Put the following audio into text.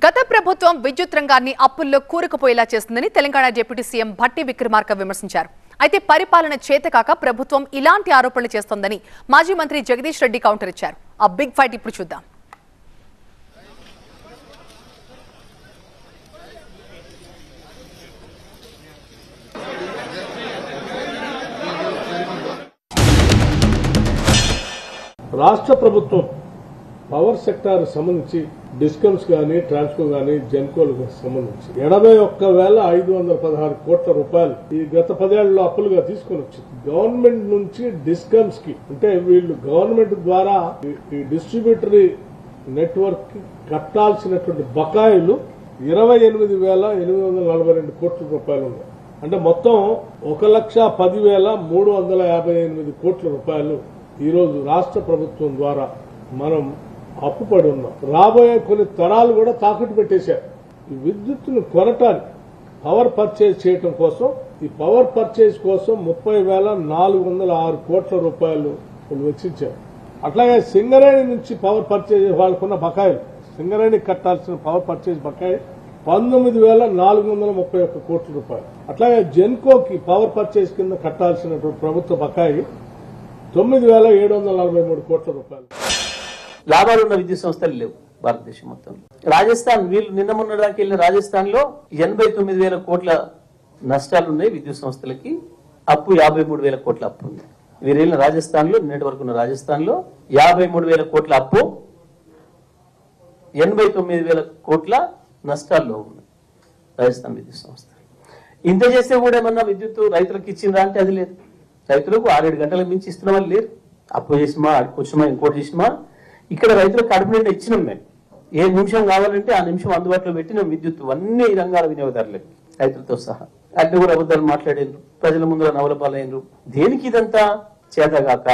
గత ప్రభుత్వం విద్యుత్ రంగాన్ని అప్పుల్లో కూరుకుపోయేలా చేస్తుందని తెలంగాణ డిప్యూటీ సీఎం భట్టి విక్రమార్క విమర్శించారు. అయితే పరిపాలన చేతకాక ప్రభుత్వం ఇలాంటి ఆరోపణలు చేస్తోందని మాజీ మంత్రి జగదీష్ రెడ్డి కౌంటర్ ఇచ్చారు. ఆ బిగ్ ఫైట్ ఇప్పుడు చూద్దాం. రాష్ట్ర ప్రభుత్వం పవర్ సెక్టార్ సంబంధించి డిస్కమ్స్ గానీ, ట్రాన్స్కో గానీ, జెన్కోలకు సంబంధించి 81,516 కోట్ల రూపాయలు ఈ గత 10 ఏళ్లలో అప్పులుగా తీసుకుని వచ్చింది. గవర్నమెంట్ నుంచి డిస్కమ్స్ కి, అంటే వీళ్ళు గవర్నమెంట్ ద్వారా ఈ డిస్ట్రిబ్యూటరీ నెట్వర్క్ కి కట్టాల్సినటువంటి బకాయిలు 28,842 కోట్ల రూపాయలు ఉన్నాయి. అంటే మొత్తం 1,10,358 కోట్ల రూపాయలు ఈరోజు రాష్ట్ర ప్రభుత్వం ద్వారా మనం అప్పుపడి ఉన్నాం. రాబోయే కొన్ని తరాలు కూడా తాకట్టు పెట్టేశారు. ఈ విద్యుత్తును కొనటానికి పవర్ పర్చేజ్ చేయడం కోసం, ఈ పవర్ పర్చేజ్ కోసం 30,406 కోట్ల రూపాయలు వెచ్చించారు. అట్లాగే సింగరేణి నుంచి పవర్ పర్చేజ్ వాళ్ళకున్న బకాయిలు, సింగరేణికి కట్టాల్సిన పవర్ పర్చేజ్ బకాయి 19,431 కోట్ల రూపాయలు. అట్లాగే జెన్కోకి పవర్ పర్చేజ్ కింద కట్టాల్సినటువంటి ప్రభుత్వ బకాయి 9,743 కోట్ల రూపాయలు. లాభాలున్న విద్యుత్ సంస్థలు లేవు భారతదేశం మొత్తం. రాజస్థాన్, వీళ్ళు నిన్న మొన్న దాకా వెళ్ళిన రాజస్థాన్ లో 89,000 కోట్ల నష్టాలున్నాయి విద్యుత్ సంస్థలకి. అప్పు 53,000 కోట్ల అప్పు ఉంది. వీరు వెళ్ళిన రాజస్థాన్ లో, నిన్నటి వరకు ఉన్న రాజస్థాన్ లో 53,000 కోట్ల అప్పు, 89,000 కోట్ల నష్టాల్లో ఉన్నాయి రాజస్థాన్ విద్యుత్ సంస్థ. ఇంత చేస్తే కూడా ఏమన్నా విద్యుత్ రైతులకు ఇచ్చిందా అంటే అది లేదు. రైతులకు 6-7 గంటలకు మించి ఇస్తున్న వాళ్ళు లేరు. అప్పు చేసినా, అడుకొచ్చినా, ఇంకోటి చేసినా ఇక్కడ రైతులకు కడుపు నిండా ఇచ్చినాం. మేము ఏ నిమిషం కావాలంటే ఆ నిమిషం అందుబాటులో పెట్టినాం విద్యుత్ అన్ని రంగాల వినియోగదారులకి, రైతులతో సహా. అట్లా కూడా అబద్ధాలు మాట్లాడేంద్రు, ప్రజల ముందు నవలపాలైనరు. దేనికి ఇదంతా చేతగాక